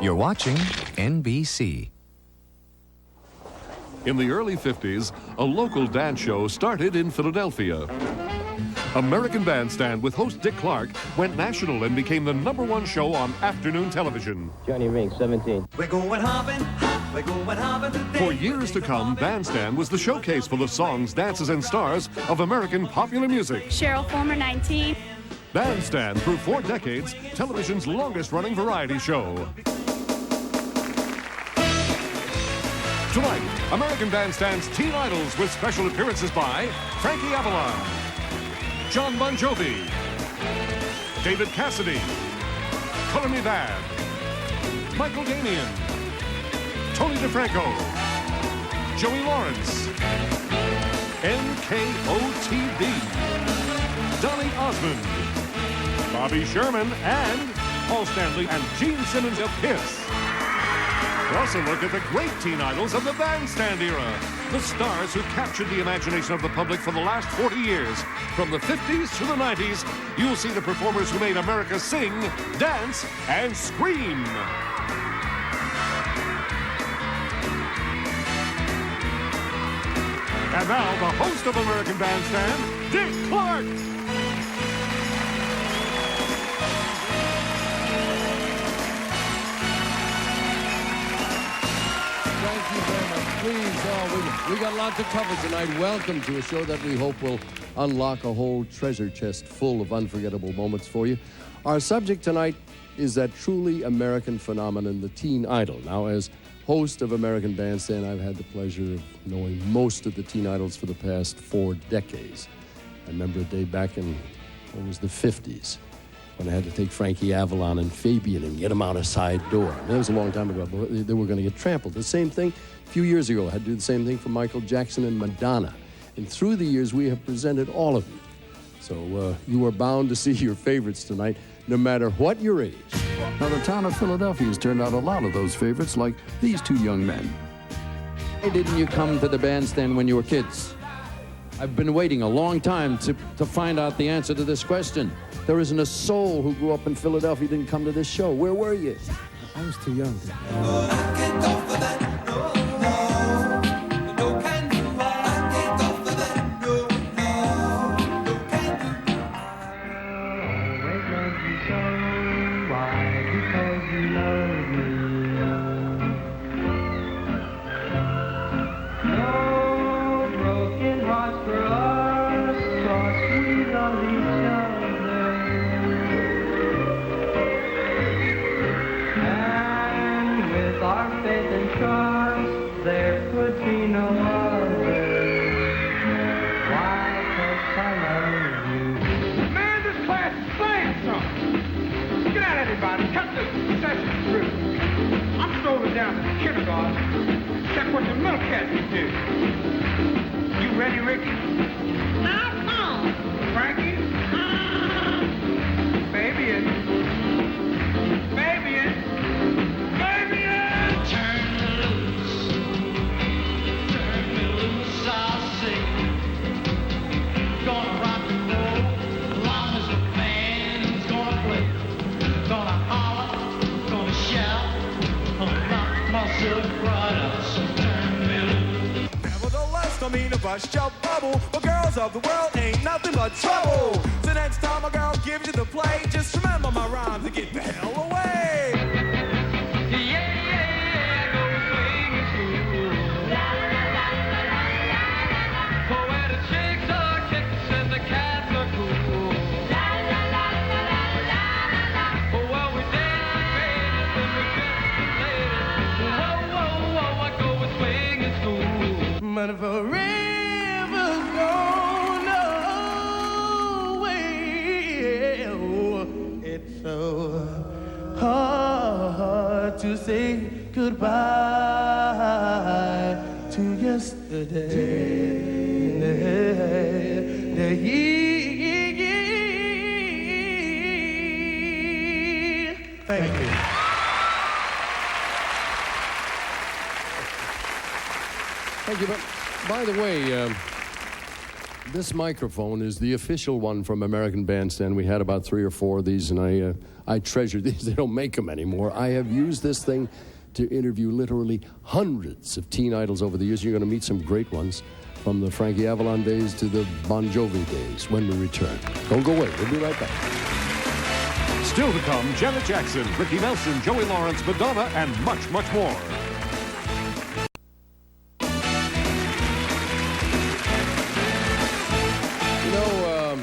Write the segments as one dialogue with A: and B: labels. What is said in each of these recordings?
A: You're watching NBC.
B: In the early 50s, a local dance show started in Philadelphia. American Bandstand with host Dick Clark went national and became the #1 show on afternoon television.
C: Johnny Ring, 17.
D: We're going hopping, we're going hopping today.
B: For years to come, Bandstand was the showcase for the songs, dances, and stars of American popular music.
E: Cheryl Fulmer, 19.
B: Bandstand, through 4 decades, television's longest-running variety show. Tonight, American Bandstand's Teen Idols with special appearances by Frankie Avalon, John Bon Jovi, David Cassidy, Color Me Bad, Michael Damian, Tony DeFranco, Joey Lawrence, NKOTB, Donny Osmond, Bobby Sherman, and Paul Stanley and Gene Simmons of Kiss. Plus a look at the great teen idols of the Bandstand era. The stars who captured the imagination of the public for the last 40 years. From the 50s to the 90s, you'll see the performers who made America sing, dance, and scream. And now, the host of American Bandstand, Dick Clark.
F: Thank you very much. Please, we got a lot to cover tonight. Welcome to a show that we hope will unlock a whole treasure chest full of unforgettable moments for you. Our subject tonight is that truly American phenomenon, the teen idol. Now, as host of American Bandstand, I've had the pleasure of knowing most of the teen idols for the past 4 decades. I remember a day back in, what was the 50s, when I had to take Frankie Avalon and Fabian and get them out a side door. I mean, that was a long time ago, but they were going to get trampled. The same thing a few years ago. I had to do the same thing for Michael Jackson and Madonna. And through the years, we have presented all of them. So you are bound to see your favorites tonight, no matter what your age.
G: Now, the town of Philadelphia has turned out a lot of those favorites, like these 2 young men.
H: Why didn't you come to the Bandstand when you were kids? I've been waiting a long time to find out the answer to this question. There isn't a soul who grew up in Philadelphia didn't come to this show. Where were you?
G: I was too young.
I: Down to the kindergarten. Check what the little cat can do. You ready, Ricky? Now come. Frankie? Fabian. Fabian. Fabian! Turn me loose, I'll sing. Gonna rock and roll, as long as the band's gonna play. Gonna holler, gonna shout.
D: Nevertheless, don't mean to bust your bubble, but girls of the world ain't nothing but trouble. So next time a girl gives you the play, just remember my rhymes and get the hell away. Yeah, go swinging through. For where the chicks are kicks and the cats are cool. Oh, well, we dance the greatest and we kiss the latest. Whoa, I go with swinging through. But if a river's gone away, it's so hard to say goodbye to yesterday. Thank you.
F: Thank you. But by the way, This microphone is the official one from American Bandstand. We had about 3 or 4 of these, and I treasure these. They don't make them anymore. I have used this thing to interview literally hundreds of teen idols over the years. You're going to meet some great ones, from the Frankie Avalon days to the Bon Jovi days, when we return. Don't go away. We'll be right back.
B: Still to come, Janet Jackson, Ricky Nelson, Joey Lawrence, Madonna, and much, much more.
F: You know,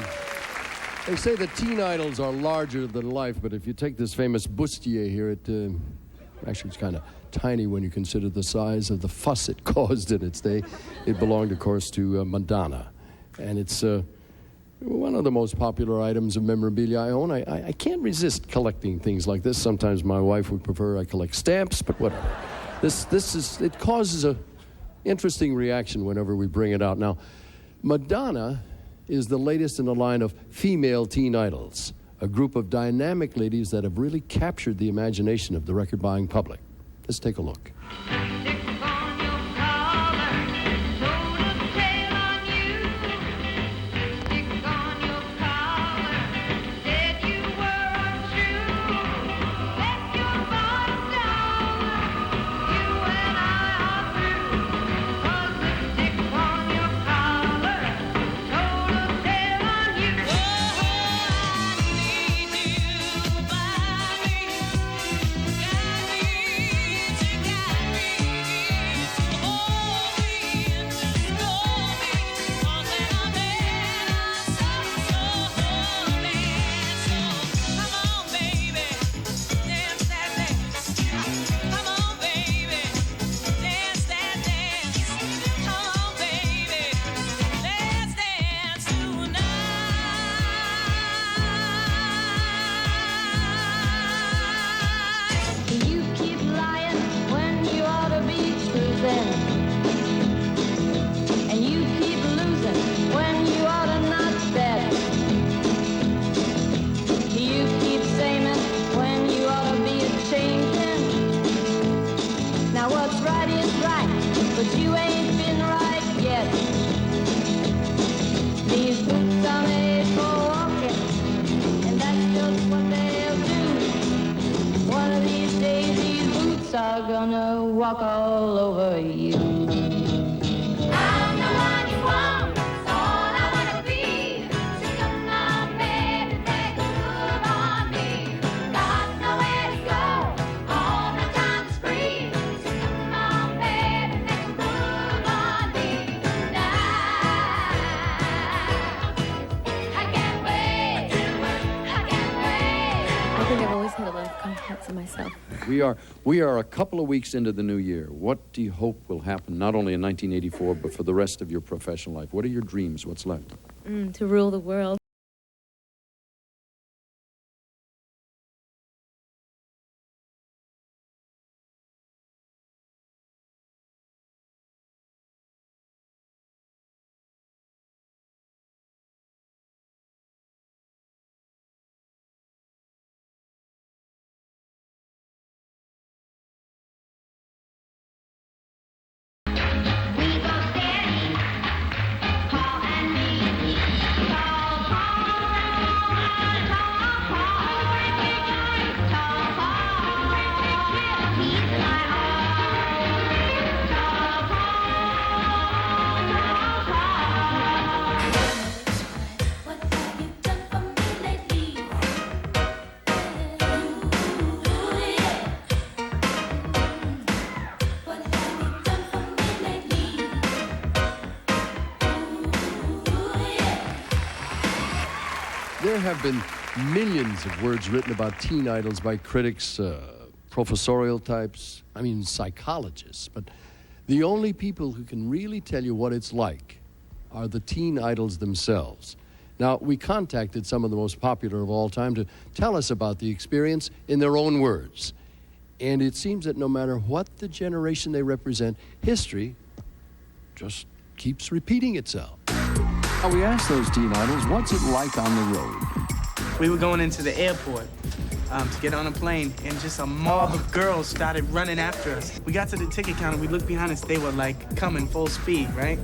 F: they say that teen idols are larger than life, but if you take this famous bustier here, actually it's kind of tiny when you consider the size of the fuss it caused in its day. It belonged, of course, to Madonna. And it's one of the most popular items of memorabilia I own. I can't resist collecting things like this. Sometimes my wife would prefer I collect stamps, but whatever. It causes a interesting reaction whenever we bring it out. Now, Madonna is the latest in a line of female teen idols, a group of dynamic ladies that have really captured the imagination of the record-buying public. Let's take a look.
C: Are gonna walk all over you. I'm the one you want, it's all I wanna be. So come on, baby, take a move on me. Got nowhere to go, all my time is free. So come on, baby, take a move on me tonight. I can't wait, I can't wait.
E: I think I've always had a lot of confidence in myself.
H: We are a couple of weeks into the new year. What do you hope will happen, not only in 1984, but for the rest of your professional life? What are your dreams? What's left?
E: To rule the world.
F: There have been millions of words written about teen idols by critics, professorial types, psychologists. But the only people who can really tell you what it's like are the teen idols themselves. Now, we contacted some of the most popular of all time to tell us about the experience in their own words. And it seems that no matter what the generation they represent, history just keeps repeating itself.
G: Now, we asked those teen idols, what's it like on the road?
J: We were going into the airport to get on a plane, and just a mob of girls started running after us. We got to the ticket counter, we looked behind us, they were like coming full speed, right?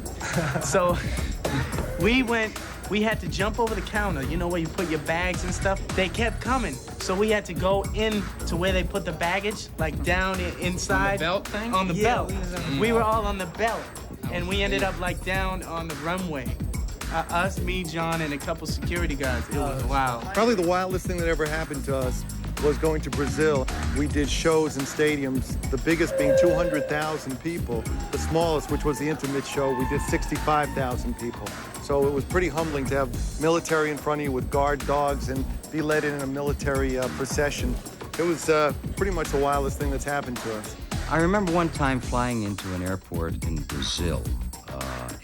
J: So We had to jump over the counter, you know, where you put your bags and stuff. They kept coming, so we had to go in to where they put the baggage, like down inside.
K: On the belt thing?
J: On the belt. We were all on the belt, and we ended up like down on the runway. Us, me, John, and a couple security guards. It was wild.
L: Probably the wildest thing that ever happened to us was going to Brazil. We did shows in stadiums, the biggest being 200,000 people. The smallest, which was the intimate show, we did 65,000 people. So it was pretty humbling to have military in front of you with guard dogs and be led in a military procession. It was pretty much the wildest thing that's happened to us.
M: I remember one time flying into an airport in Brazil,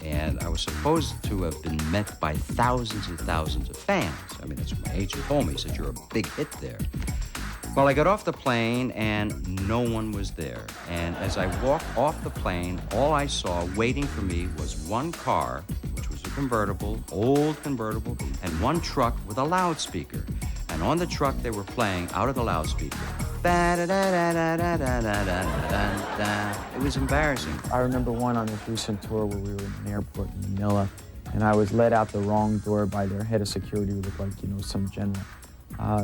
M: and I was supposed to have been met by thousands and thousands of fans. I mean, that's what my agent told me. He said, you're a big hit there. Well, I got off the plane, and no one was there. And as I walked off the plane, all I saw waiting for me was one car, which was a convertible, old convertible, and one truck with a loudspeaker. And on the truck, they were playing out of the loudspeaker. It was embarrassing.
N: I remember one on this recent tour where we were in an airport in Manila, and I was led out the wrong door by their head of security who looked like, you know, some general.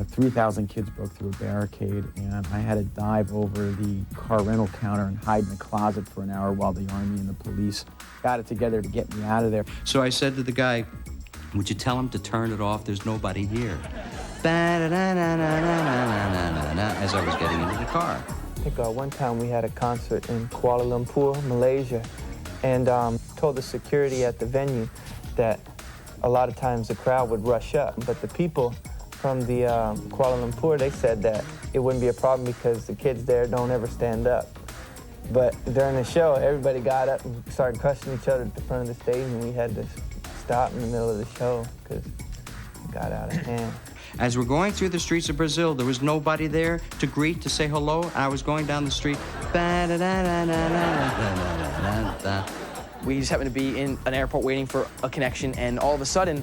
N: 3,000 kids broke through a barricade, and I had to dive over the car rental counter and hide in the closet for an hour while the army and the police got it together to get me out of there.
M: So I said to the guy, would you tell him to turn it off? There's nobody here. As I was getting into the car.
N: I think one time we had a concert in Kuala Lumpur, Malaysia, and told the security at the venue that a lot of times the crowd would rush up, but the people from the Kuala Lumpur, they said that it wouldn't be a problem because the kids there don't ever stand up. But during the show, everybody got up and started crushing each other at the front of the stage, and we had to stop in the middle of the show because it got out of hand.
M: As we're going through the streets of Brazil, there was nobody there to greet, to say hello. And I was going down the street.
O: We just happened to be in an airport waiting for a connection, and all of a sudden,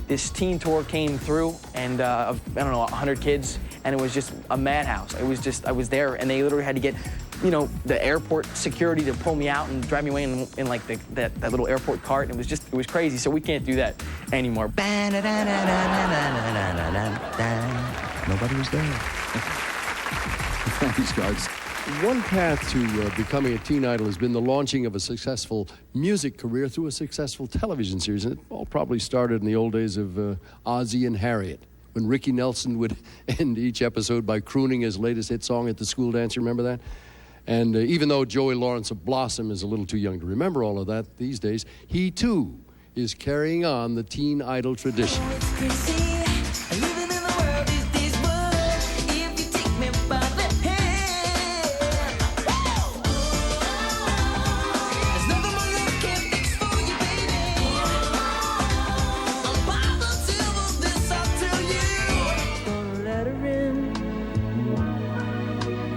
O: this teen tour came through, and of, I don't know, 100 kids, and it was just a madhouse. It was just, I was there, and they literally had to get, you know, the airport security to pull me out and drive me away in like that little airport cart, and it was crazy, so we can't do that anymore.
M: Nobody was there.
F: Thanks, guys. One path to becoming a teen idol has been the launching of a successful music career through a successful television series. And it all probably started in the old days of Ozzie and Harriet, when Ricky Nelson would end each episode by crooning his latest hit song at the school dance. You remember that? And even though Joey Lawrence of Blossom is a little too young to remember all of that these days, he too is carrying on the teen idol tradition.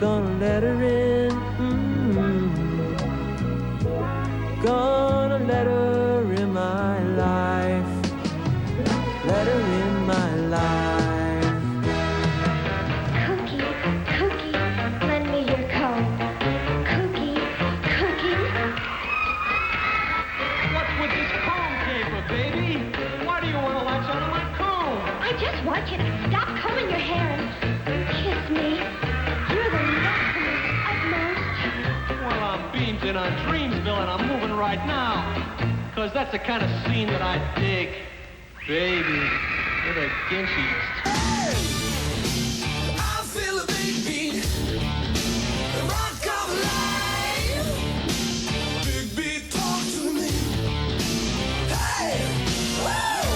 D: Gonna let her in, Gonna let her in my life, let her in my life.
C: Cookie, Cookie, lend me your coat. Cookie, Cookie.
I: What's with this comb caper, baby? Why do you want to latch onto my comb?
C: I just want you to stop combing your hair and kiss me. You're the loveliest of most.
I: Well, I'm beamed in on Dreamsville, and I'm moving right now. Because that's the kind of scene that I dig. Baby, with a Ginchy.
D: I feel a big beat, the rock of life. Big beat, talk to me. Hey, whoa!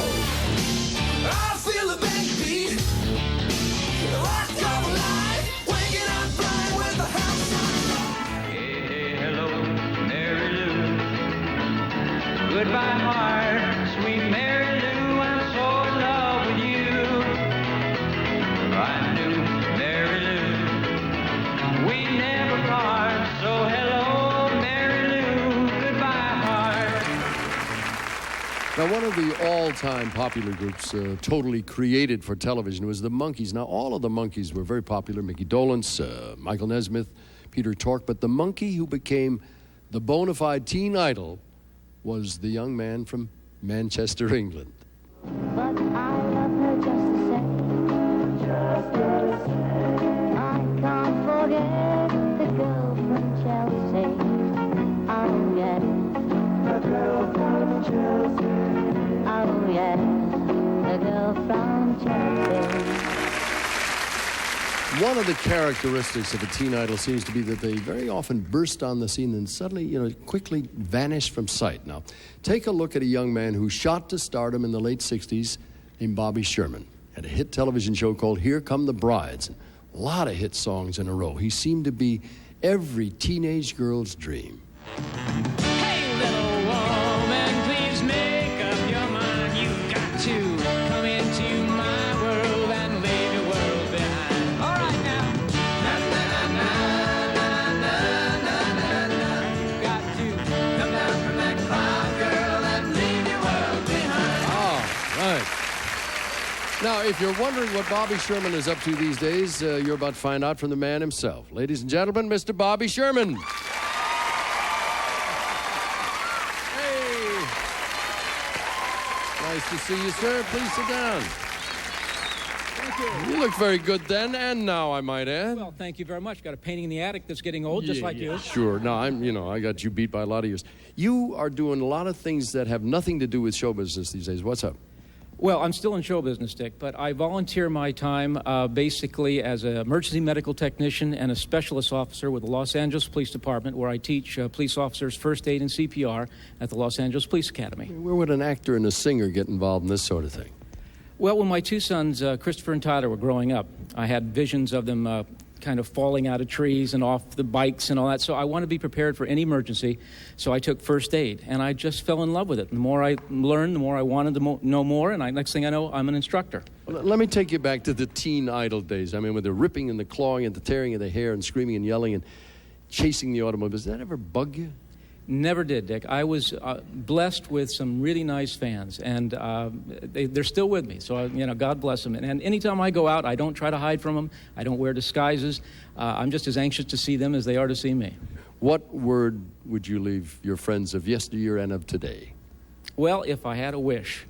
D: I feel a big beat, the rock of life. Waking up, flying with the house on fire.
I: Hey, hello, Mary Lou. Goodbye, heart, sweet Mary Lou. I'm so in love with you. I knew Mary Lou. We never part. So hello, Mary Lou. Goodbye, heart.
F: Now, one of the all-time popular groups totally created for television was the Monkees. Now, all of the Monkees were very popular. Mickey Dolenz, Michael Nesmith, Peter Tork. But the monkey who became the bona fide teen idol was the young man from Manchester, England.
C: But I love her just the same. Just the same. I can't forget the girl from Chelsea. Oh yes. The girl from Chelsea. Oh yes. The girl from Chelsea.
F: One of the characteristics of a teen idol seems to be that they very often burst on the scene and suddenly, quickly vanish from sight. Now, take a look at a young man who shot to stardom in the late 60s named Bobby Sherman. Had a hit television show called Here Come the Brides. A lot of hit songs in a row. He seemed to be every teenage girl's dream.
D: Hey, little woman, please make up your mind. You've got to come into my world and leave your world behind. All right now. Na na na na na na na na. You've got to come down from that cloud, girl, and leave your world behind.
F: Oh, right. Now, if you're wondering what Bobby Sherman is up to these days, you're about to find out from the man himself. Ladies and gentlemen, Mr. Bobby Sherman. Hey. Nice to see you, sir. Please sit down.
K: Thank you.
F: You look very good then and now, I might add.
K: Well, thank you very much. Got a painting in the attic that's getting old, just like you.
F: Sure. No, I got you beat by a lot of years. You are doing a lot of things that have nothing to do with show business these days. What's up?
K: Well, I'm still in show business, Dick, but I volunteer my time basically as an emergency medical technician and a specialist officer with the Los Angeles Police Department, where I teach police officers first aid and CPR at the Los Angeles Police Academy.
F: Where would an actor and a singer get involved in this sort of thing?
K: Well, when my two sons, Christopher and Tyler, were growing up, I had visions of them kind of falling out of trees and off the bikes and all that. So I want to be prepared for any emergency. So I took first aid, and I just fell in love with it. The more I learned, the more I wanted to know more, and next thing I know, I'm an instructor.
F: Well, let me take you back to the teen idol days. I mean, with the ripping and the clawing and the tearing of the hair and screaming and yelling and chasing the automobiles. Did that ever bug you?
K: Never did, Dick. I was blessed with some really nice fans, and they're still with me. So, God bless them. And anytime I go out, I don't try to hide from them. I don't wear disguises. I'm just as anxious to see them as they are to see me.
F: What word would you leave your friends of yesteryear and of today?
K: Well, if I had a wish,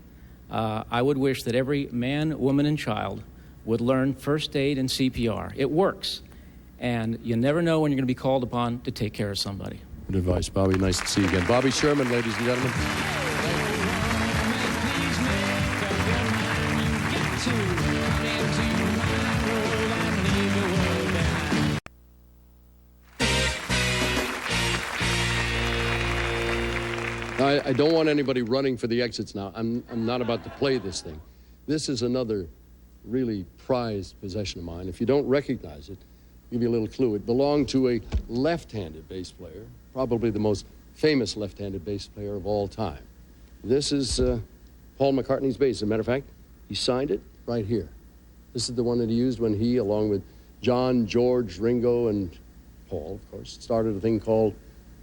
K: I would wish that every man, woman, and child would learn first aid and CPR. It works, and you never know when you're going to be called upon to take care of somebody.
F: Good advice, Bobby. Nice to see you again. Bobby Sherman, ladies and gentlemen. I don't want anybody running for the exits now. I'm not about to play this thing. This is another really prized possession of mine. If you don't recognize it, I'll give you a little clue. It belonged to a left-handed bass player, probably the most famous left-handed bass player of all time. This is Paul McCartney's bass. As a matter of fact, he signed it right here. This is the one that he used when he, along with John, George, Ringo, and Paul, of course, started a thing called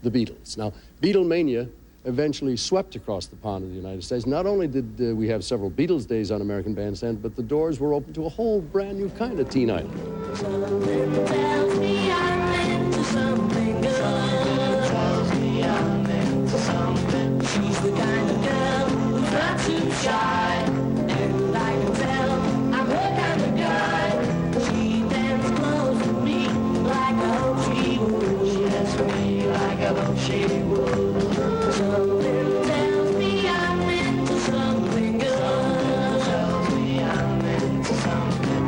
F: the Beatles. Now, Beatlemania eventually swept across the pond of the United States. Not only did we have several Beatles days on American Bandstand, but the doors were open to a whole brand new kind of teen idol.
C: Something tells me I'm into something good. Tells me I'm into something. She's the kind of girl who's not too shy, and I can tell I'm her kind of guy. She dances close to me like I hope she would. She dances for me like I hope she would. Something tells me I'm into something good. Tells me I'm into something.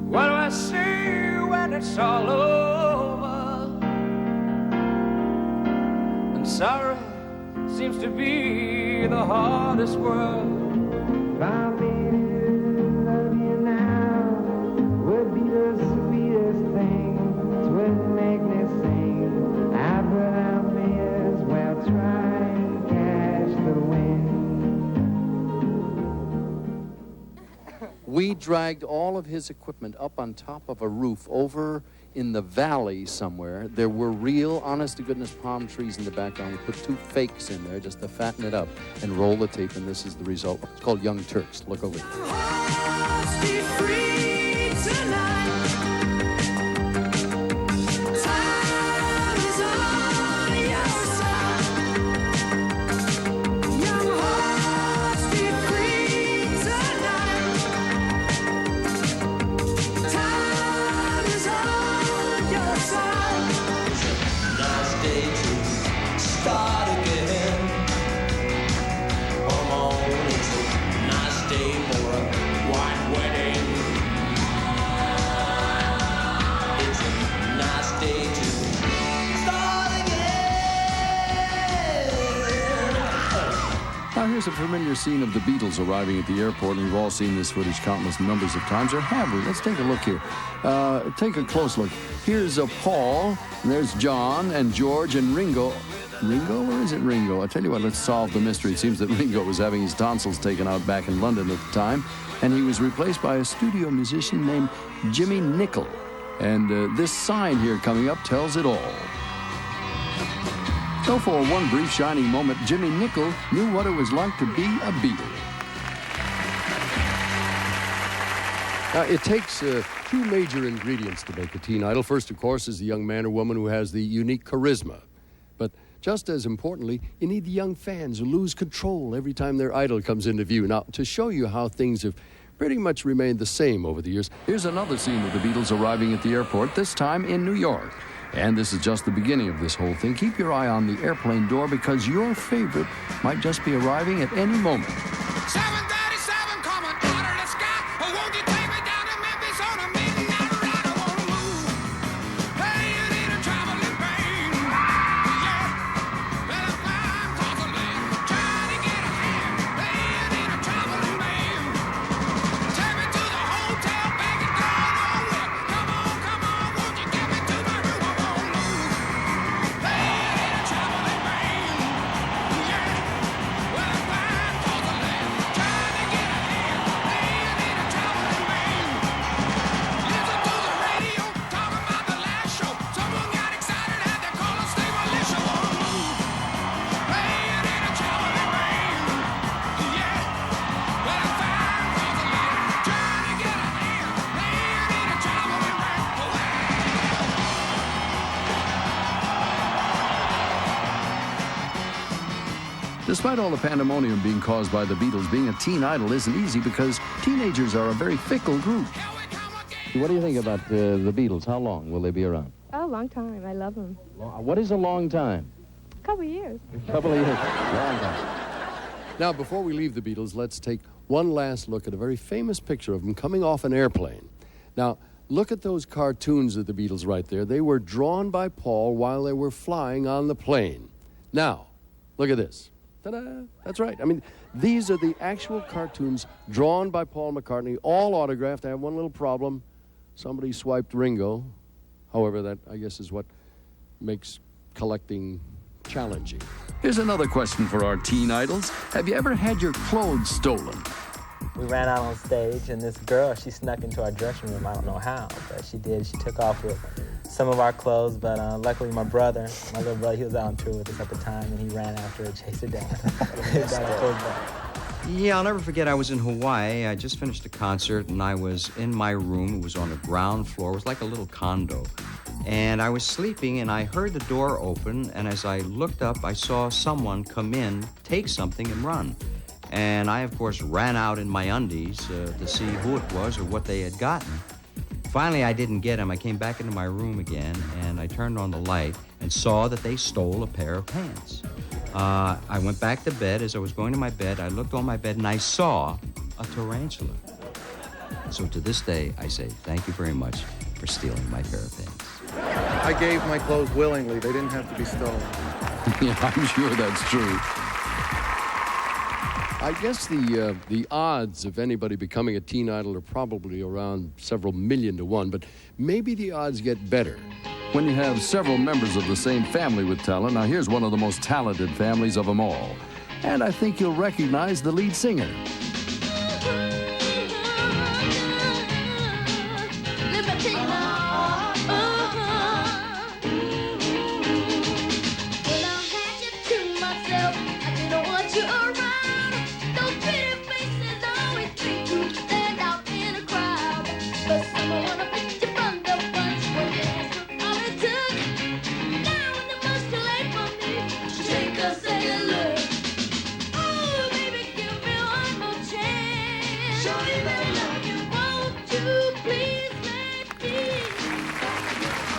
D: What do I see when it's all over? And sorrow seems to be the hardest word. If I made you love you now, would be the sweetest thing. It would make me sing. I but I may as well try and catch the wind.
H: We dragged all of his equipment up on top of a roof over in the valley somewhere. There were real, honest-to-goodness palm trees in the background. We put two fakes in there just to fatten it up and roll the tape, and this is the result. It's called Young Turks. Look over here.
G: Here's a familiar scene of the Beatles arriving at the airport, and we've all seen this footage countless numbers of times, or have we? Let's take a look here. Take a close look. Here's Paul, and there's John, and George, and Ringo. Ringo, or is it Ringo? I tell you what, let's solve the mystery. It seems that Ringo was having his tonsils taken out back in London at the time, and he was replaced by a studio musician named Jimmy Nicol. And this sign here coming up tells it all. So for one brief shining moment, Jimmy Nicol knew what it was like to be a Beatle. Now, it takes two major ingredients to make a teen idol. First, of course, is the young man or woman who has the unique charisma. But just as importantly, you need the young fans who lose control every time their idol comes into view. Now, to show you how things have pretty much remained the same over the years, here's another scene of the Beatles arriving at the airport, this time in New York. And this is just the beginning of this whole thing. Keep your eye on the airplane door because your favorite might just be arriving at any moment.
D: 737 coming out of the sky. Oh, won't you take me down to Memphis on a midnight ride? I wanna move. Hey, you need a traveling pain. Yeah, better find cause of land. Trying to get a hand. Hey, you need a traveling man. Take me to the hotel, back and down on wet. Come on, won't you get me to my room? I wanna move. Hey, you need a traveling man. Yeah, better find cause of land. Trying to get a hand. Hey, you need a traveling man. Listen to the radio, talking about the last show. Someone got excited, had to call a state militia. Wanna move. Hey, you need a traveling man. Yeah, better find cause of land. Trying to get a hand. Hey, you need a traveling man.
G: Despite all the pandemonium being caused by the Beatles, being a teen idol isn't easy because teenagers are a very fickle group.
H: What do you think about the Beatles? How long will they be around?
E: Oh, a long time. I love them.
H: What is a long time?
E: A couple of years.
H: A couple of years. Long time.
F: Now, before we leave the Beatles, let's take one last look at a very famous picture of them coming off an airplane. Now, look at those cartoons of the Beatles right there. They were drawn by Paul while they were flying on the plane. Now, look at this. Ta-da! That's right. I mean, these are the actual cartoons drawn by Paul McCartney, all autographed. I have one little problem. Somebody swiped Ringo. However, that, I guess, is what makes collecting challenging.
G: Here's another question for our teen idols. Have you ever had your clothes stolen?
N: We ran out on stage, and this girl, she snuck into our dressing room. I don't know how, but she did. She took off with some of our clothes, but luckily my little brother, he was out on tour with us at the time, and he ran after her, chased her down.
M: Yeah, I'll never forget, I was in Hawaii. I just finished a concert, and I was in my room. It was on the ground floor. It was like a little condo. And I was sleeping, and I heard the door open, and as I looked up, I saw someone come in, take something, and run. And I, of course, ran out in my undies to see who it was or what they had gotten. Finally, I didn't get him. I came back into my room again, and I turned on the light and saw that they stole a pair of pants. I went back to bed. As I was going to my bed, I looked on my bed, and I saw a tarantula. So to this day, I say, thank you very much for stealing my pair of pants.
L: I gave my clothes willingly. They didn't have to be stolen.
G: Yeah, I'm sure that's true.
F: I guess the odds of anybody becoming a teen idol are probably around several million to one, but maybe the odds get better
G: when you have several members of the same family with talent. Now, here's one of the most talented families of them all. And I think you'll recognize the lead singer.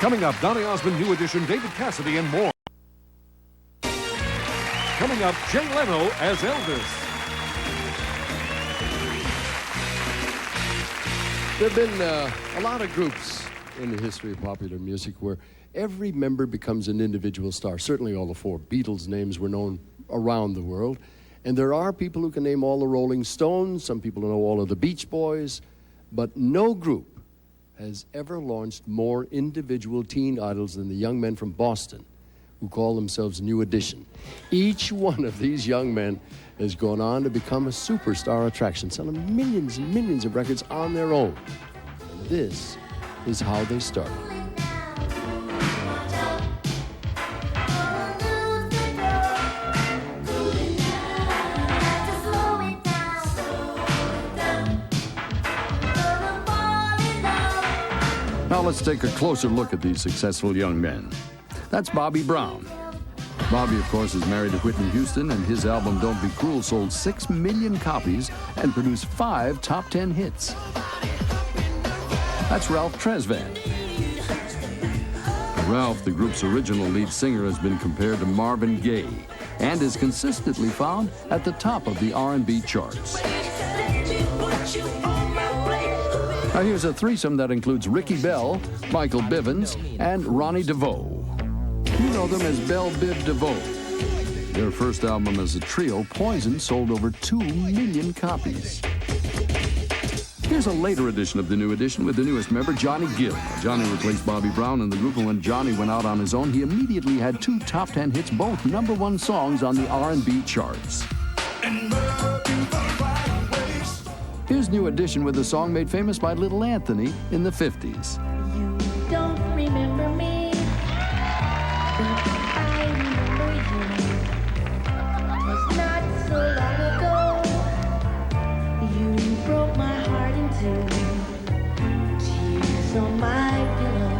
B: Coming up, Donny Osmond, New Edition, David Cassidy, and more. Coming up, Jay Leno as Elvis.
F: There have been a lot of groups in the history of popular music where every member becomes an individual star. Certainly all the four Beatles names were known around the world.
G: And there are people who can name all the Rolling Stones, some people know all of the Beach Boys, but no group has ever launched more individual teen idols than the young men from Boston who call themselves New Edition. Each one of these young men has gone on to become a superstar attraction, selling millions and millions of records on their own. And this is how they started.
H: Now let's take a closer look at these successful young men. That's Bobby Brown. Bobby, of course, is married to Whitney Houston, and his album Don't Be Cruel sold 6 million copies and produced 5 top 10 hits. That's Ralph Tresvant. Ralph, the group's original lead singer, has been compared to Marvin Gaye and is consistently found at the top of the R&B charts. Now here's a threesome that includes Ricky Bell, Michael Bivins, and Ronnie DeVoe. You know them as Bell Biv DeVoe. Their first album as a trio, Poison, sold over 2 million copies. Here's a later edition of the New Edition with the newest member, Johnny Gill. Johnny replaced Bobby Brown in the group, and when Johnny went out on his own, he immediately had 2 top 10 hits, both #1 songs on the R&B charts. Here's New Edition with a song made famous by Little Anthony in the 50s.
C: You don't remember me, but I remember you. 'Twas not so long ago, you broke my heart in two. Tears on my pillow,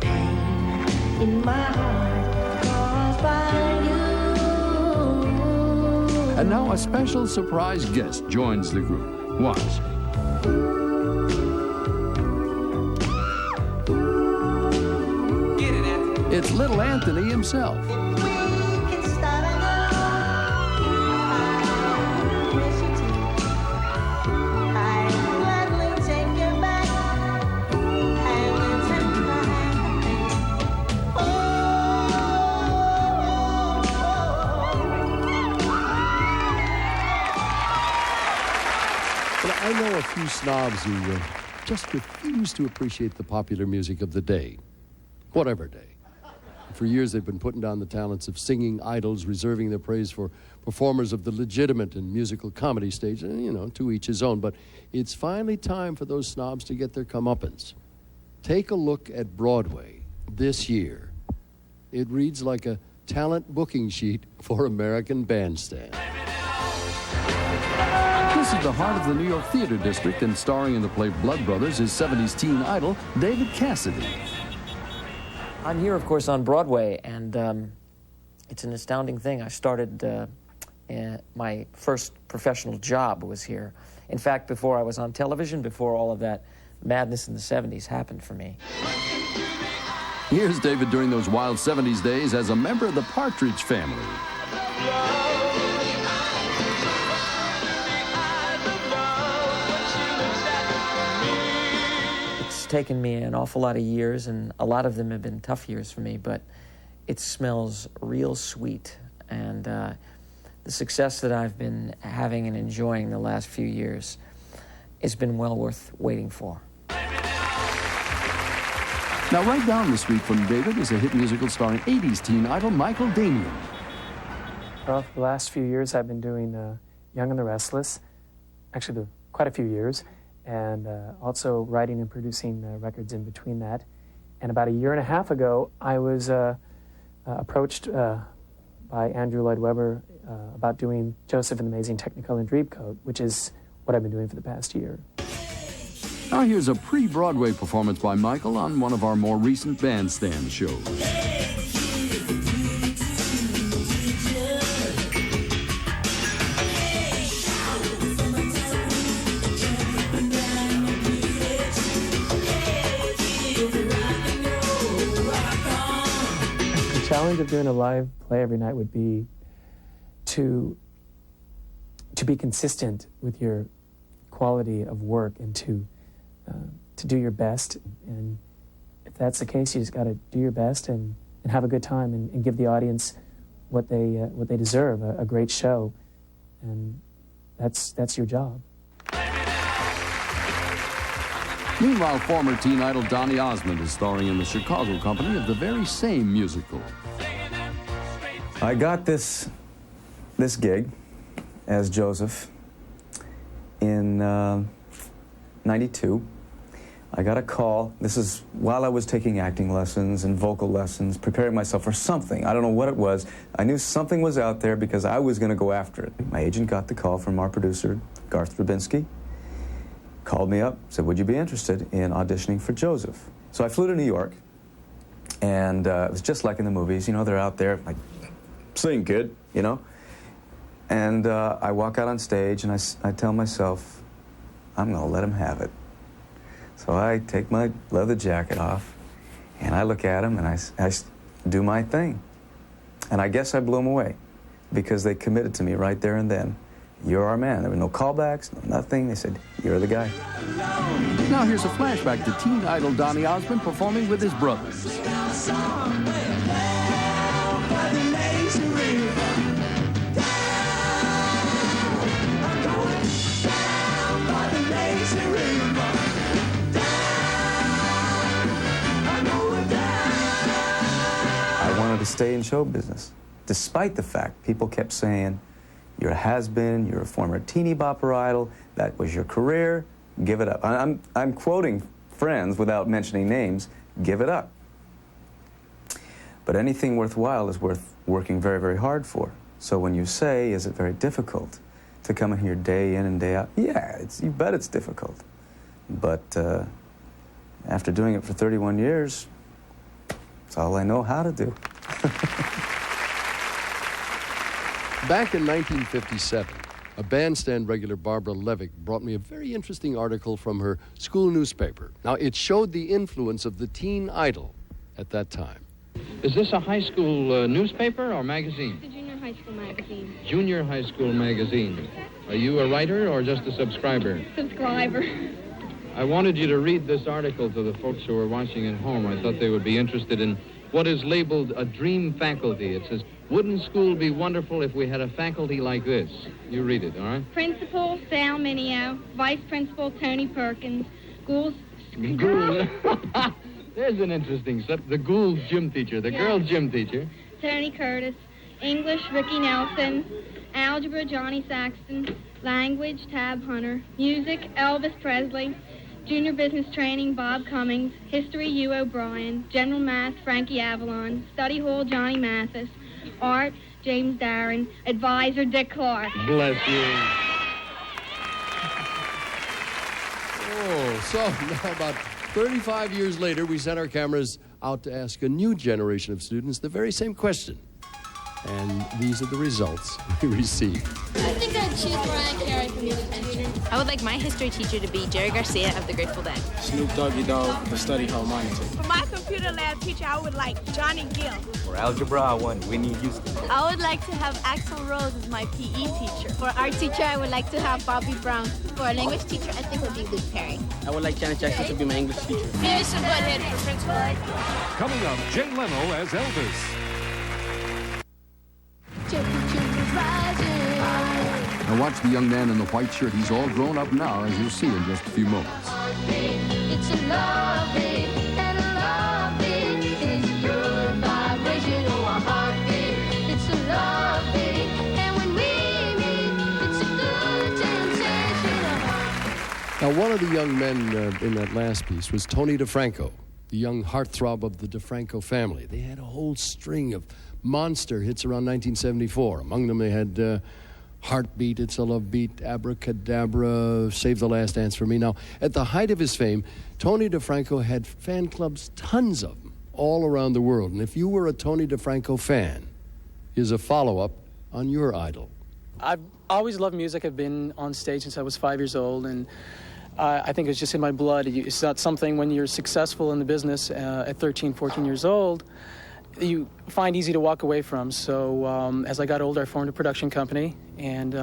C: pain in my heart caused by you.
H: And now a special surprise guest joins the group. Watch.
C: Get it, Anthony.
H: It's Little Anthony himself.
G: I know a few snobs who just refuse to appreciate the popular music of the day, whatever day. For years, they've been putting down the talents of singing idols, reserving their praise for performers of the legitimate and musical comedy stage, and, you know, to each his own. But it's finally time for those snobs to get their comeuppance. Take a look at Broadway this year. It reads like a talent booking sheet for American Bandstand.
H: This is the heart of the New York Theater District, and starring in the play Blood Brothers is 70s teen idol David Cassidy.
P: I'm here, of course, on Broadway, and it's an astounding thing. I started my first professional job was here. In fact, before I was on television, before all of that madness in the 70s happened for me.
H: Here's David during those wild 70s days as a member of the Partridge Family.
P: It's taken me an awful lot of years, and a lot of them have been tough years for me, but it smells real sweet. And the success that I've been having and enjoying the last few years has been well worth waiting for.
H: Now, right down the street from David is a hit musical starring 80s teen idol Michael Damian.
Q: Well, for the last few years, I've been doing Young and the Restless, actually quite a few years, and also writing and producing records in between that. And about a year and a half ago, I was approached by Andrew Lloyd Webber about doing Joseph and the Amazing Technicolor Dreamcoat, which is what I've been doing for the past year.
H: Now here's a pre-Broadway performance by Michael on one of our more recent Bandstand shows.
Q: The challenge of doing a live play every night would be to be consistent with your quality of work and to do your best. And if that's the case, you just got to do your best and have a good time and give the audience what they deserve, a great show. and that's your job.
H: Meanwhile, former teen idol Donny Osmond is starring in the Chicago company of the very same musical.
R: I got this gig as Joseph in 92. I got a call. This is while I was taking acting lessons and vocal lessons, preparing myself for something. I don't know what it was. I knew something was out there because I was going to go after it. My agent got the call from our producer, Garth Rubinski, called me up, said, would you be interested in auditioning for Joseph? So I flew to New York, and it was just like in the movies. You know, they're out there, like, sing, kid, you know? And I walk out on stage, and I tell myself, I'm going to let him have it. So I take my leather jacket off, and I look at him, and I do my thing. And I guess I blew him away, because they committed to me right there and then. You're our man. There were no callbacks, no nothing. They said, you're the guy.
H: Now here's a flashback to teen idol Donny Osmond performing with his brothers.
R: I wanted to stay in show business, despite the fact people kept saying, you're a has-been, you're a former teeny bopper idol, that was your career, give it up. I'm quoting friends without mentioning names, give it up. But anything worthwhile is worth working very, very hard for. So when you say, is it very difficult to come in here day in and day out? Yeah, you bet it's difficult. But after doing it for 31 years, it's all I know how to do.
G: Back in 1957, a Bandstand regular, Barbara Levick, brought me a very interesting article from her school newspaper. Now, it showed the influence of the teen idol at that time.
S: Is this a high school newspaper or magazine?
E: The junior high school magazine.
S: Junior high school magazine. Are you a writer or just a subscriber?
E: Subscriber.
S: I wanted you to read this article to the folks who are watching at home. I thought they would be interested in what is labeled a dream faculty. It says, wouldn't school be wonderful if we had a faculty like this? You read it, all right?
E: Principal Sal Mineo, Vice Principal Tony Perkins, Gould.
S: Gould. There's an interesting stuff. The Gould gym teacher, the girl gym teacher.
E: Tony Curtis, English Ricky Nelson, Algebra Johnny Saxton, Language Tab Hunter, Music Elvis Presley, Junior Business Training Bob Cummings, History U. O'Brien, General Math Frankie Avalon, Study Hall Johnny Mathis, Art James Darren, Advisor Dick Clark.
S: Bless you.
G: Oh, so now about 35 years later, we sent our cameras out to ask a new generation of students the very same question. And these are the results we received.
T: I think I'd choose Mariah Carey for music teacher. I would like my history teacher to be Jerry Garcia of the Grateful Dead.
U: Snoop Doggy Dogg for study harmonica.
V: For my computer lab teacher, I would like Johnny Gill.
W: For algebra, I want Whitney Houston.
T: I would like to have Axl Rose as my PE teacher. For art teacher, I would like to have Bobby Brown. For a language teacher, I think it would be Luke Perry.
U: I would like Janet Jackson to be my English teacher.
T: Beavis and Butthead for principal.
B: Coming up, Jay Leno as Elvis.
H: Now watch the young man in the white shirt. He's all grown up now, as you'll see in just a few moments.
C: It's a love beat, and a love beat is a good vibration, oh, a heartbeat. It's a love beat, and when we meet, it's a good sensation.
G: Now, one of the young men in that last piece was Tony DeFranco, the young heartthrob of the DeFranco family. They had a whole string of monster hits around 1974. Among them, they had Heartbeat, It's a Love Beat, Abracadabra, Save the Last Dance for Me. Now, at the height of his fame, Tony DeFranco had fan clubs, tons of them, all around the world. And if you were a Tony DeFranco fan, here's a follow-up on your idol.
Q: I've always loved music. I've been on stage since I was 5 years old, and I think it's just in my blood. It's not something when you're successful in the business at 13, 14 years old, you find easy to walk away from. So as I got older, I formed a production company, and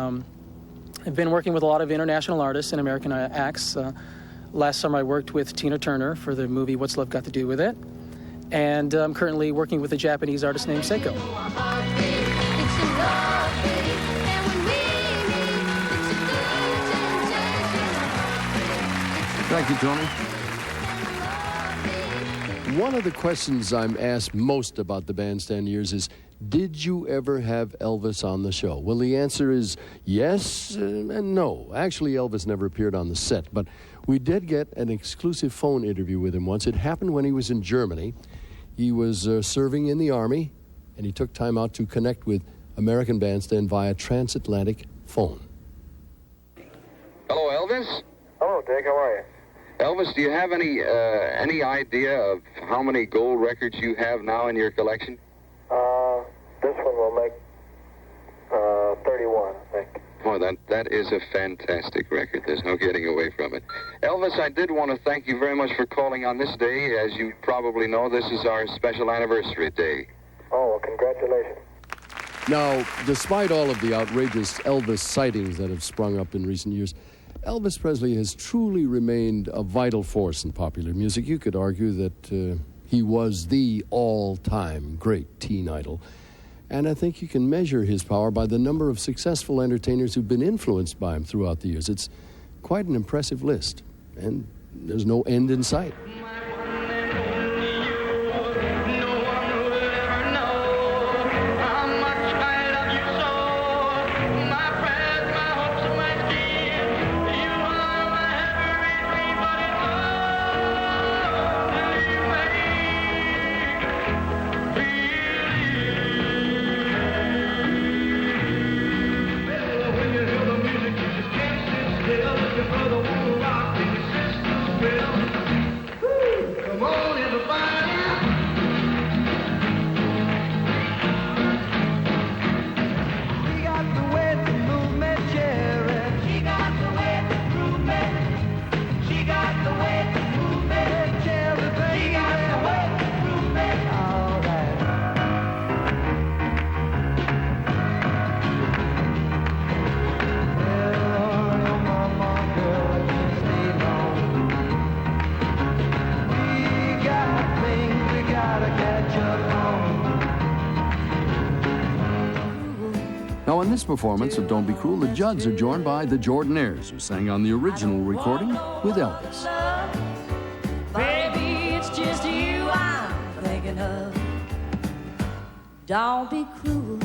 Q: I've been working with a lot of international artists and American acts. Last summer I worked with Tina Turner for the movie What's Love Got to Do with It, and I'm currently working with a Japanese artist named Seiko.
C: It's a love beat, and when we meet,
H: Thank you, Tony.
G: One of the questions I'm asked most about the Bandstand years is, did you ever have Elvis on the show? Well, the answer is yes and no. Actually, Elvis never appeared on the set, but we did get an exclusive phone interview with him once. It happened when he was in Germany. He was serving in the Army, and he took time out to connect with American Bandstand via transatlantic phone.
A: Hello, Elvis?
J: Hello, Dick. How are you?
A: Elvis, do you have any idea of how many gold records you have now in your collection?
J: This one will make 31, I think.
A: Oh, that is a fantastic record. There's no getting away from it. Elvis, I did want to thank you very much for calling on this day. As you probably know, this is our special anniversary day.
J: Oh, well, congratulations.
G: Now, despite all of the outrageous Elvis sightings that have sprung up in recent years, Elvis Presley has truly remained a vital force in popular music. You could argue that he was the all-time great teen idol. And I think you can measure his power by the number of successful entertainers who've been influenced by him throughout the years. It's quite an impressive list, and there's no end in sight.
H: Now, in this performance of Don't Be Cruel, the Judds are joined by the Jordanaires, who sang on the original recording with Elvis.
C: Baby, it's just you I'm thinking of. Don't be cruel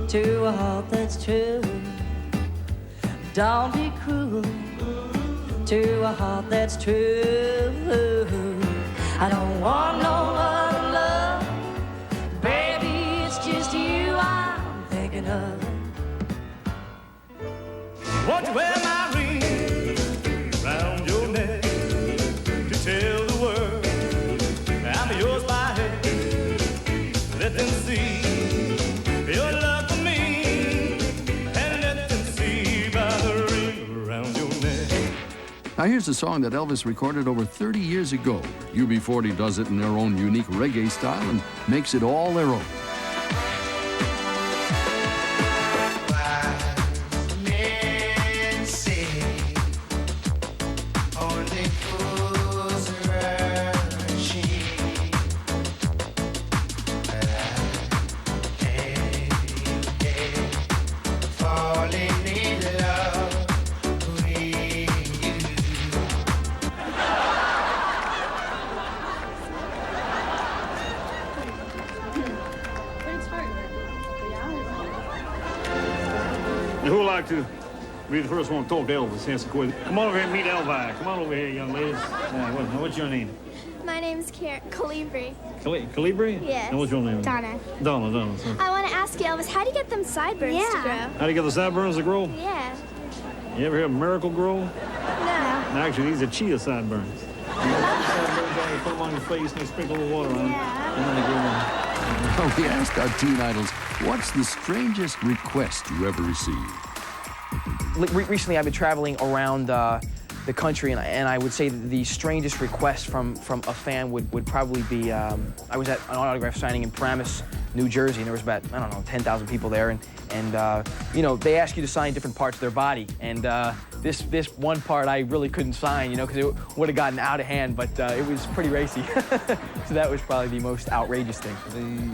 C: to a heart that's true. Don't be cruel to a heart that's true. I don't want no other love. Baby, it's just you I'm thinking of.
D: Won't you wear my ring round your neck to tell the world I'm yours by head? Let them see your love for me, and let them see by the ring around your neck.
H: Now, here's a song that Elvis recorded over 30 years ago. UB40 does it in their own unique reggae style and makes it all their own.
O: Who would like to be the first one to talk to Elvis? Answer the question. Come on over here and meet Elvi. Come on over here, young ladies. What's your name?
X: My name's Calibri.
O: Calibri?
X: Yes.
O: And what's your name?
X: Donna.
O: Donna. So.
X: I want to ask you, Elvis, how do you get them sideburns to grow?
O: How do you get the sideburns to grow?
X: Yeah.
O: You ever hear of Miracle Grow?
X: No.
O: Actually, these are cheetah sideburns. You put them on your face and you sprinkle a little water on them. And then they grow on.
H: Well, we asked our teen idols, what's the strangest request you ever received?
Y: Recently, I've been traveling around the country, and I would say the strangest request from a fan would probably be, I was at an autograph signing in Paramus, New Jersey, and there was about, 10,000 people there, and they ask you to sign different parts of their body, and this one part I really couldn't sign, because it would have gotten out of hand, but it was pretty racy. So that was probably the most outrageous thing.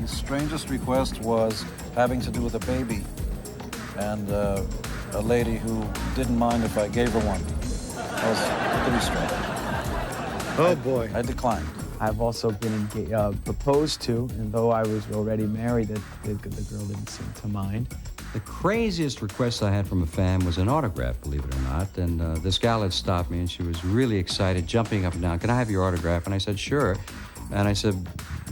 Z: The strangest request was having to do with a baby, and a lady who didn't mind if I gave her one. pretty straight.
F: Oh, boy.
Z: I declined.
I: I've also been proposed to, and though I was already married, the girl didn't seem to mind.
K: The craziest request I had from a fan was an autograph, believe it or not. And this gal had stopped me, and she was really excited, jumping up and down. Can I have your autograph? And I said, sure. And I said,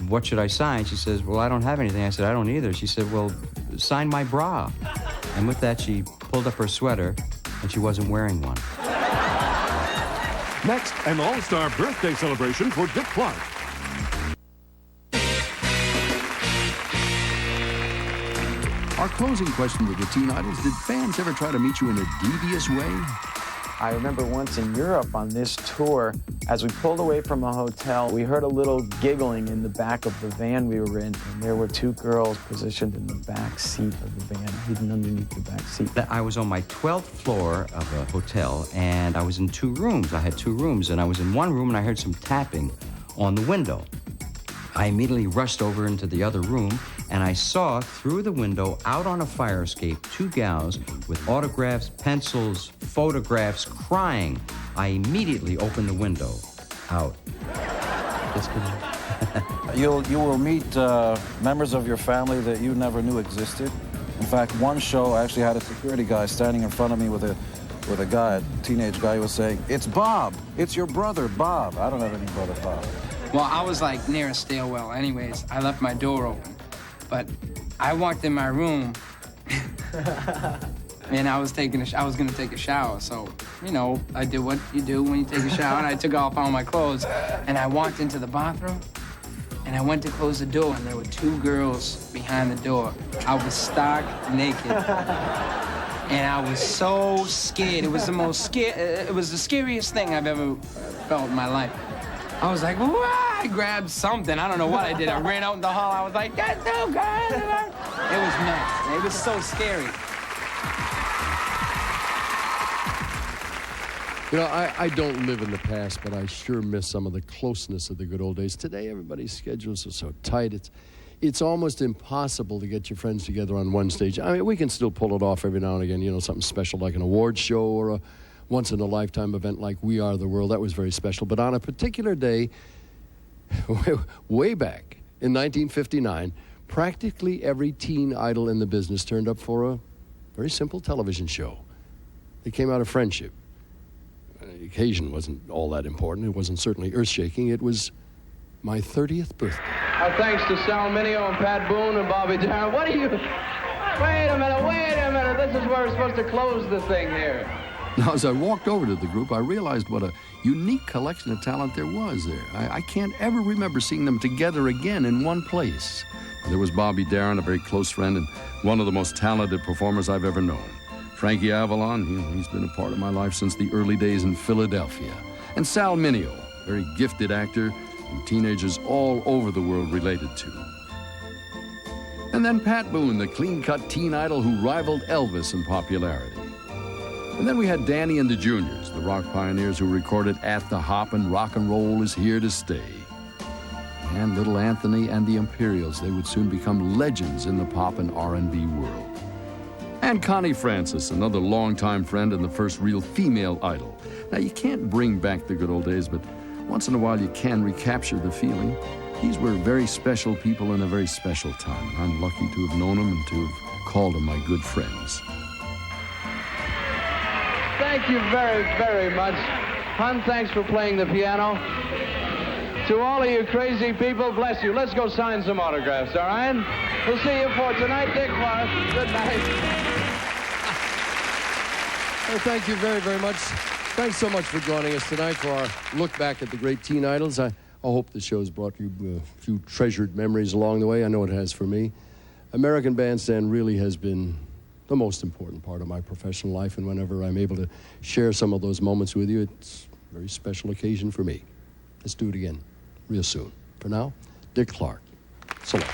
K: what should I sign? She says, well, I don't have anything. I said, I don't either. She said, well, sign my bra. And with that, she pulled up her sweater, and she wasn't wearing one.
B: Next, an all-star birthday celebration for Dick Clark.
G: Our closing question with the Teen Idols, did fans ever try to meet you in a devious way?
I: I remember once in Europe on this tour, as we pulled away from a hotel, we heard a little giggling in the back of the van we were in, and there were two girls positioned in the back seat of the van, hidden underneath the back seat.
K: I was on my 12th floor of a hotel, and I was in 2 rooms. I had 2 rooms, and I was in one room, and I heard some tapping on the window. I immediately rushed over into the other room, and I saw through the window, out on a fire escape, 2 gals with autographs, pencils, photographs, crying. I immediately opened the window out. Just kidding.
Z: You will meet members of your family that you never knew existed. In fact, one show I actually had a security guy standing in front of me with a guy, a teenage guy, who was saying, "It's Bob. It's your brother, Bob." I don't have any brother, Bob.
U: Well, I was like near a stairwell anyways. I left my door open. But I walked in my room and I was gonna take a shower. So, you know, I did what you do when you take a shower, and I took off all my clothes and I walked into the bathroom and I went to close the door, and there were 2 girls behind the door. I was stark naked. And I was so scared. It was the scariest thing I've ever felt in my life. I was like, wah! I grabbed something. I don't know what I did. I ran out in the hall. I was like, that's so good. It was nuts. It was so scary.
G: You know, I don't live in the past, but I sure miss some of the closeness of the good old days. Today, everybody's schedules are so tight. It's almost impossible to get your friends together on one stage. I mean, we can still pull it off every now and again, you know, something special like an award show or a once-in-a-lifetime event like We Are the World. That was very special. But on a particular day, way back in 1959, practically every teen idol in the business turned up for a very simple television show. It came out of friendship. The occasion wasn't all that important. It wasn't certainly earth-shaking. It was my 30th birthday.
L: Our thanks to Sal Mineo and Pat Boone and Bobby Darin. What are you... Wait a minute. This is where we're supposed to close the thing here.
G: Now, as I walked over to the group, I realized what a unique collection of talent there was there. I can't ever remember seeing them together again in one place. There was Bobby Darin, a very close friend and one of the most talented performers I've ever known. Frankie Avalon, he's been a part of my life since the early days in Philadelphia. And Sal Mineo, very gifted actor who teenagers all over the world related to. And then Pat Boone, the clean-cut teen idol who rivaled Elvis in popularity. And then we had Danny and the Juniors, the rock pioneers who recorded At the Hop and Rock and Roll is Here to Stay. And little Anthony and the Imperials, they would soon become legends in the pop and R&B world. And Connie Francis, another longtime friend and the first real female idol. Now, you can't bring back the good old days, but once in a while you can recapture the feeling. These were very special people in a very special time, and I'm lucky to have known them and to have called them my good friends.
L: Thank you very, very much. Hun, thanks for playing the piano. To all of you crazy people, bless you. Let's go sign some autographs, all right? We'll see you for tonight, Dick Clark. Good night.
G: Well, thank you very, very much. Thanks so much for joining us tonight for our look back at the great teen idols. I hope the show's brought you a few treasured memories along the way. I know it has for me. American Bandstand really has been the most important part of my professional life, and whenever I'm able to share some of those moments with you, it's a very special occasion for me. Let's do it again real soon. For now, Dick Clark. So long.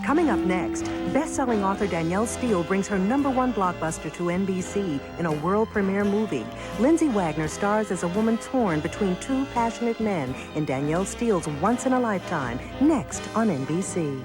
M: Coming up next.
E: best-selling author Danielle Steele brings her #1 blockbuster to NBC in a world premiere movie. Lindsay Wagner stars as a woman torn between two passionate men in Danielle Steele's Once in a Lifetime, next on NBC.